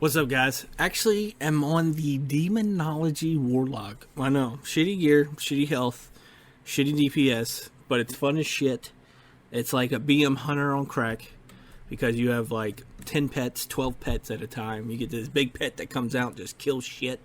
What's up, guys? Actually, I'm on the Demonology Warlock. I know, shitty gear, shitty health, shitty DPS, but it's fun as shit. It's like a BM hunter on crack because you have like 10 pets, 12 pets at a time. You get this big pet that comes out and just kills shit.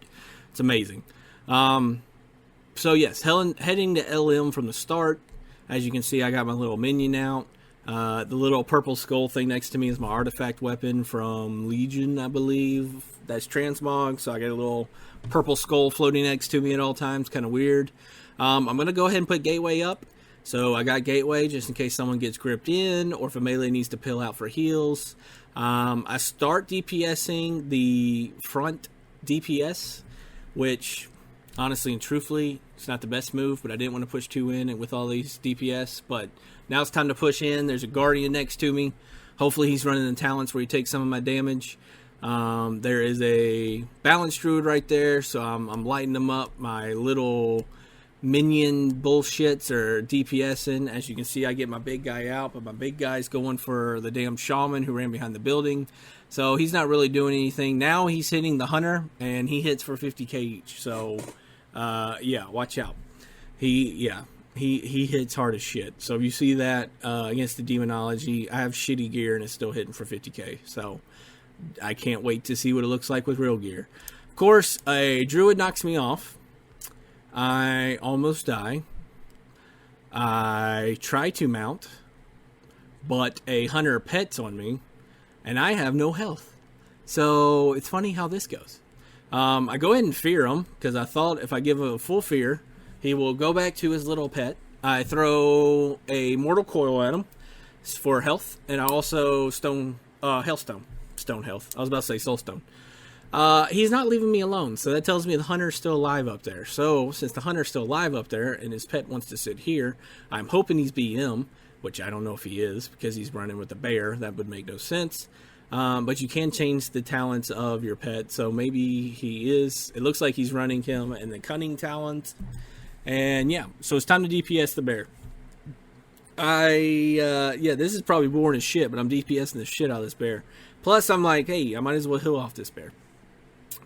It's amazing. So yes, heading to LM from the start. As you can see, I got my little minion out. The little purple skull thing next to me is my artifact weapon from Legion, I believe. That's transmog, so I got a little purple skull floating next to me at all times. Kind of weird. I'm going to go ahead and put Gateway up. So I got Gateway just in case someone gets gripped in or if a melee needs to pill out for heals. I start DPSing the front DPS, which honestly and truthfully, it's not the best move, but I didn't want to push 2 in with all these DPS. But now it's time to push in. There's a Guardian next to me. Hopefully he's running the talents where he takes some of my damage. There is a Balance Druid right there, so I'm lighting them up. My little minion bullshits are DPSing. As you can see, I get my big guy out, but my big guy's going for the damn shaman who ran behind the building. So he's not really doing anything. Now he's hitting the hunter, and he hits for 50k each. So, yeah, watch out. He hits hard as shit. So if you see that against the Demonology, I have shitty gear and it's still hitting for 50k. So I can't wait to see what it looks like with real gear. Of course, a Druid knocks me off. I almost die. I try to mount, but a hunter pets on me, and I have no health. So it's funny how this goes. I go ahead and fear him, because I thought if I give him a full fear, he will go back to his little pet. I throw a Mortal Coil at him for health, and I also Stone health. I was about to say Soul Stone. He's not leaving me alone, so that tells me the hunter's still alive up there. So, since the hunter's still alive up there, and his pet wants to sit here, I'm hoping he's BM, which I don't know if he is, because he's running with the bear. That would make no sense. But you can change the talents of your pet, so maybe he is. It looks like he's running him and the cunning talent. And yeah, so it's time to DPS the bear. This is probably boring as shit, but I'm DPSing the shit out of this bear. Plus, I'm like, hey, I might as well heal off this bear.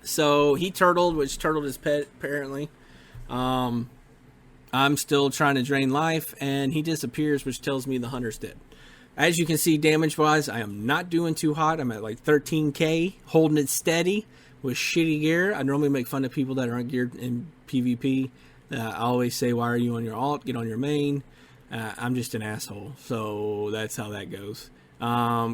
So he turtled, which turtled his pet, apparently. I'm still trying to drain life, and he disappears, which tells me the hunter's dead. As you can see, damage-wise, I am not doing too hot. I'm at like 13k, holding it steady with shitty gear. I normally make fun of people that aren't geared in PvP. I always say, why are you on your alt? Get on your main. I'm just an asshole, so that's how that goes.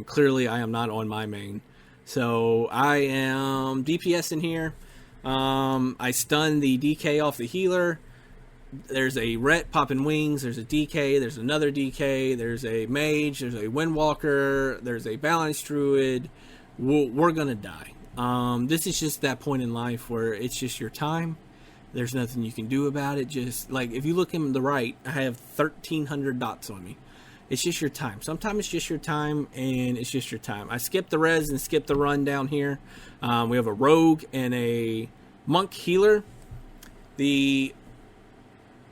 Clearly, I am not on my main. So I am DPSing here. I stun the DK off the healer. There's a Ret popping wings. There's a DK. There's another DK. There's a mage. There's a Windwalker. There's a Balance Druid. We're gonna die. This is just that point in life where it's just your time. There's nothing you can do about it. Just like if you look in the right, I have 1,300 dots on me. It's just your time. Sometimes it's just your time, and it's just your time. I skipped the res and skipped the run down here. We have a rogue and a monk healer. The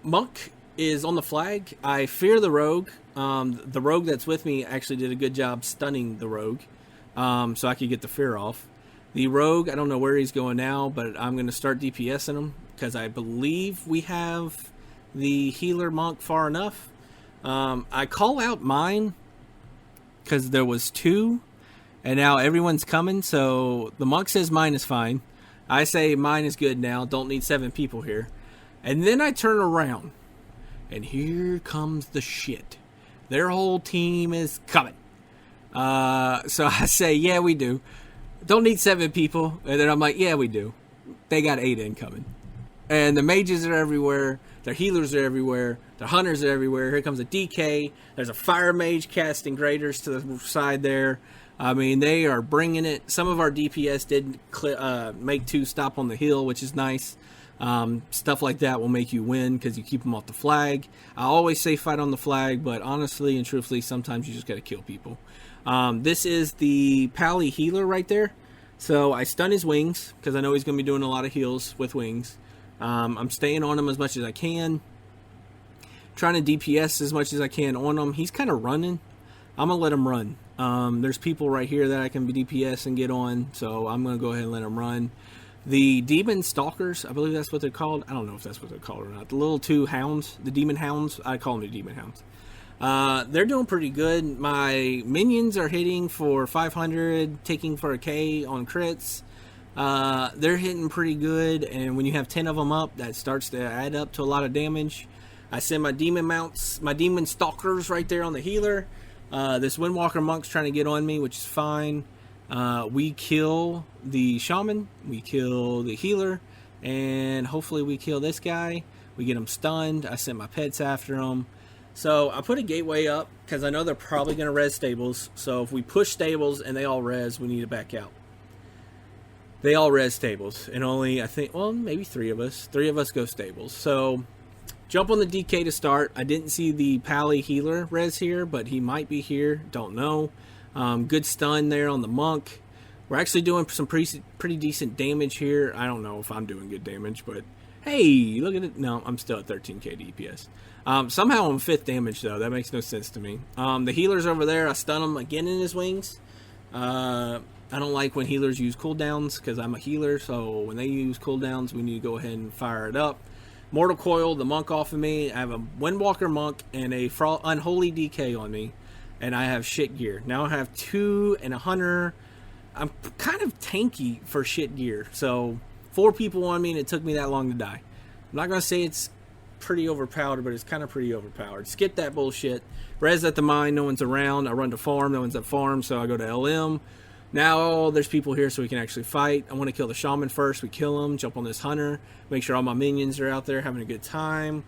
monk is on the flag. I fear the rogue. The rogue that's with me actually did a good job stunning the rogue, so I could get the fear off. The rogue, I don't know where he's going now, but I'm going to start DPSing him because I believe we have the healer monk far enough. I call out mine because there was 2 and now everyone's coming. So the monk says mine is fine. I say mine is good now. Don't need 7 people here. And then I turn around and here comes the shit. Their whole team is coming. So I say, yeah, we do. Don't need 7 people. And then I'm like, yeah, we do. They got 8 incoming. And the mages are everywhere. Their healers are everywhere. Their hunters are everywhere. Here comes a DK. There's a fire mage casting graders to the side there. I mean, they are bringing it. Some of our DPS did make 2 stop on the hill, which is nice. Stuff like that will make you win because you keep them off the flag. I always say fight on the flag, but honestly and truthfully, sometimes you just got to kill people. This is the Pally healer right there. So I stun his wings because I know he's going to be doing a lot of heals with wings. I'm staying on him as much as I can. Trying to DPS as much as I can on him. He's kind of running. I'm going to let them run. There's people right here that I can DPS and get on, so I'm going to go ahead and let them run. The Demon Stalkers, I believe that's what they're called. I don't know if that's what they're called or not. The little two hounds, the Demon Hounds, I call them the Demon Hounds. They're doing pretty good. My minions are hitting for 500, taking for a K on crits. They're hitting pretty good, and when you have 10 of them up, that starts to add up to a lot of damage. I send my demon mounts, my demon stalkers right there on the healer. This Windwalker monk's trying to get on me, which is fine. We kill the shaman, we kill the healer, and hopefully we kill this guy. We get him stunned. I sent my pets after him. So I put a gateway up because I know they're probably going to res stables. So if we push stables and they all res, we need to back out. They all res stables, and only, I think, well, maybe three of us go stables. So jump on the DK to start. I didn't see the Pally healer res here, but he might be here. Don't know. Good stun there on the monk. We're actually doing some pretty decent damage here. I don't know if I'm doing good damage, but hey, look at it. No, I'm still at 13k DPS. Somehow I'm 5th damage, though. That makes no sense to me. The healer's over there. I stun him again in his wings. I don't like when healers use cooldowns because I'm a healer, so when they use cooldowns, we need to go ahead and fire it up. Mortal Coil, the monk off of me. I have a Windwalker monk and a Unholy DK on me, and I have shit gear. Now I have 2 and a hunter. I'm kind of tanky for shit gear, so 4 people on me, and it took me that long to die. I'm not going to say it's pretty overpowered, but it's kind of pretty overpowered. Skip that bullshit. Res at the mine, no one's around. I run to farm, no one's at farm, so I go to LM. Now there's people here so we can actually fight. I want to kill the shaman first. We kill him, jump on this hunter, make sure all my minions are out there having a good time.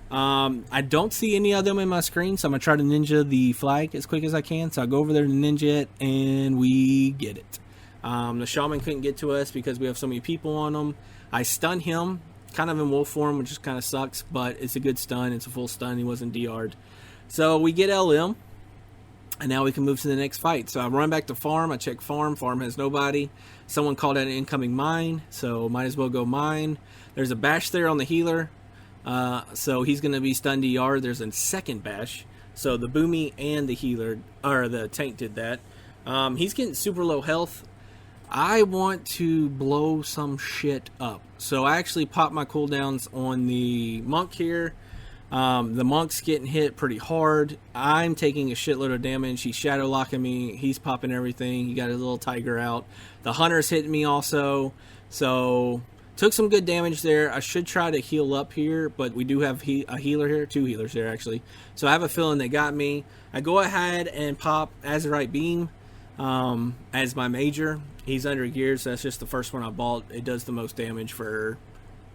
I don't see any of them in my screen, so I'm going to try to ninja the flag as quick as I can. So I go over there to ninja it, and we get it. The shaman couldn't get to us because we have so many people on him. I stun him, kind of in wolf form, which just kind of sucks, but it's a good stun. It's a full stun. He wasn't DR'd. So we get LM. And now we can move to the next fight. So I run back to farm. I check farm. Farm has nobody. Someone called out an incoming mine, so might as well go mine. There's a bash there on the healer. So he's going to be stunned DR. There's a second bash. So the boomy and the healer, or the tank did that. He's getting super low health. I want to blow some shit up. So I actually popped my cooldowns on the monk here. The monk's getting hit pretty hard. I'm taking a shitload of damage. He's shadow locking me. He's popping everything. He got his little tiger out. The hunter's hitting me also. So took some good damage there. I should try to heal up here, but we do have a healer here. 2 healers here, actually. So I have a feeling they got me. I go ahead and pop Azurite Beam as my major. He's under geared, so that's just the first one I bought. It does the most damage for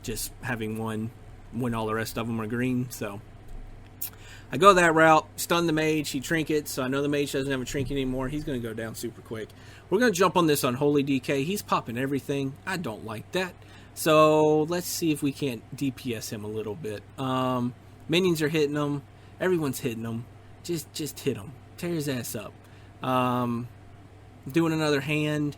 just having one when all the rest of them are green. So I go that route, stun the mage. He trinkets, so I know the mage doesn't have a trinket anymore. He's going to go down super quick. We're going to jump on this Unholy DK. He's popping everything. I don't like that. So let's see if we can't DPS him a little bit. Minions are hitting him. Everyone's hitting him. Just hit him. Tear his ass up. Doing another hand.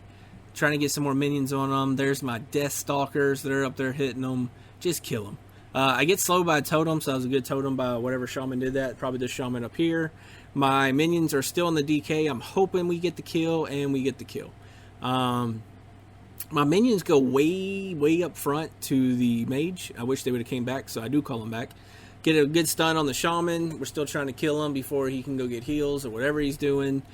Trying to get some more minions on him. There's my Death Stalkers that are up there hitting him. Just kill him. I get slowed by a totem, so that was a good totem by whatever shaman did that. Probably the shaman up here. My minions are still in the DK. I'm hoping we get the kill, and we get the kill. My minions go way up front to the mage. I wish they would have came back, so I do call them back. Get a good stun on the shaman. We're still trying to kill him before he can go get heals or whatever he's doing.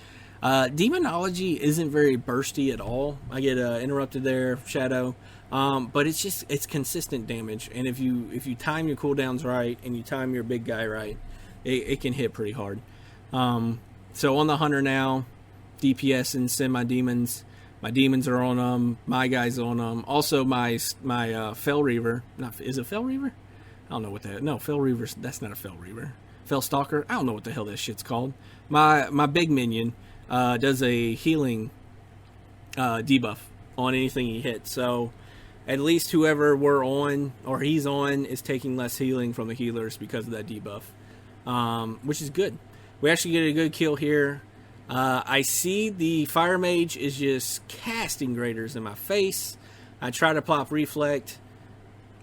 Demonology isn't very bursty at all. I get interrupted there, shadow. But it's consistent damage, and if you time your cooldowns right and you time your big guy right, it can hit pretty hard. So on the hunter now, DPS and send my demons. My demons are on them. My guys on them. Also my Fell Reaver. Is it Fell Reaver? I don't know what that. No, Fell Reaver. That's not a Fell Reaver. Fell Stalker. I don't know what the hell that shit's called. My big minion does a healing debuff on anything he hits. So at least whoever we're on or he's on is taking less healing from the healers because of that debuff, which is good. We actually get a good kill here. I see the fire mage is just casting graders in my face. I try to pop reflect.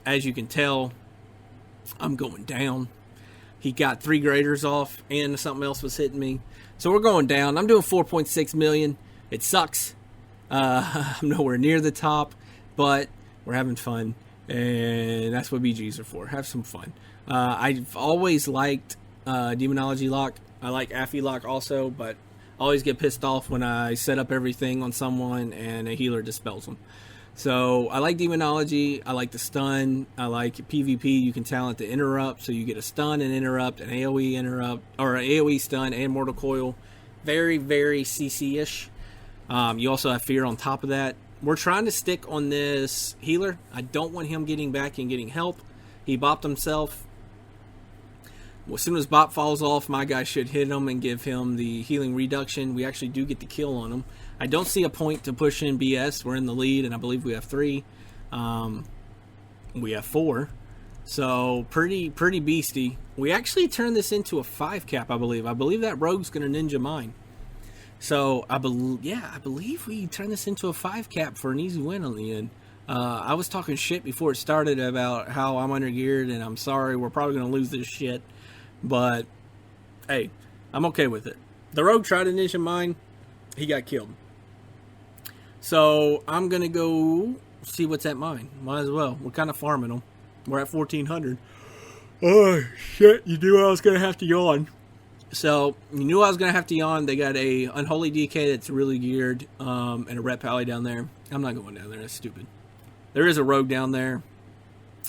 As you can tell, I'm going down. He got 3 graders off, and something else was hitting me. So we're going down. I'm doing 4.6 million. It sucks. I'm nowhere near the top, but we're having fun, and that's what BGs are for. Have some fun. I've always liked Demonology Lock. I like Affy Lock also, but I always get pissed off when I set up everything on someone and a healer dispels them. So I like Demonology. I like the stun. I like PvP. You can talent the interrupt, so you get a stun and interrupt, an AoE interrupt, or an AoE stun and mortal coil. Very, very CC-ish. You also have fear on top of that. We're trying to stick on this healer. I don't want him getting back and getting help. He bopped himself. Well, as soon as bop falls off, my guy should hit him and give him the healing reduction. We actually do get the kill on him. I don't see a point to push in BS. We're in the lead, and I believe we have 3. We have 4. So, pretty beastie. We actually turned this into a 5 cap, I believe. I believe that rogue's going to ninja mine. So, I believe we turned this into a 5 cap for an easy win on the end. I was talking shit before it started about how I'm undergeared, and I'm sorry, we're probably going to lose this shit. But, hey, I'm okay with it. The rogue tried to ninja mine. He got killed. So, I'm going to go see what's at mine. Might as well. We're kind of farming them. We're at 1,400. Oh, shit. You knew I was going to have to yawn. So, you knew I was going to have to yawn. They got a Unholy DK that's really geared, and a Rep Pally down there. I'm not going down there. That's stupid. There is a rogue down there.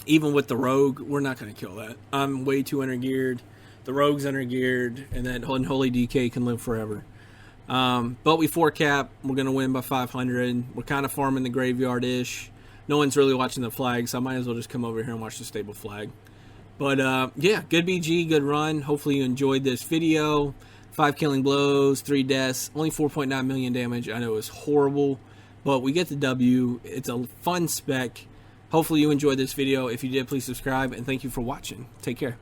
Even with the rogue, we're not going to kill that. I'm way too undergeared. The rogue's undergeared, and that Unholy DK can live forever. But we 4 cap. We're going to win by 500. We're kind of farming the graveyard-ish. No one's really watching the flag, so I might as well just come over here and watch the stable flag. But, yeah, good BG, good run. Hopefully you enjoyed this video. 5 killing blows, 3 deaths, only 4.9 million damage. I know it was horrible, but we get the W. It's a fun spec. Hopefully you enjoyed this video. If you did, please subscribe, and thank you for watching. Take care.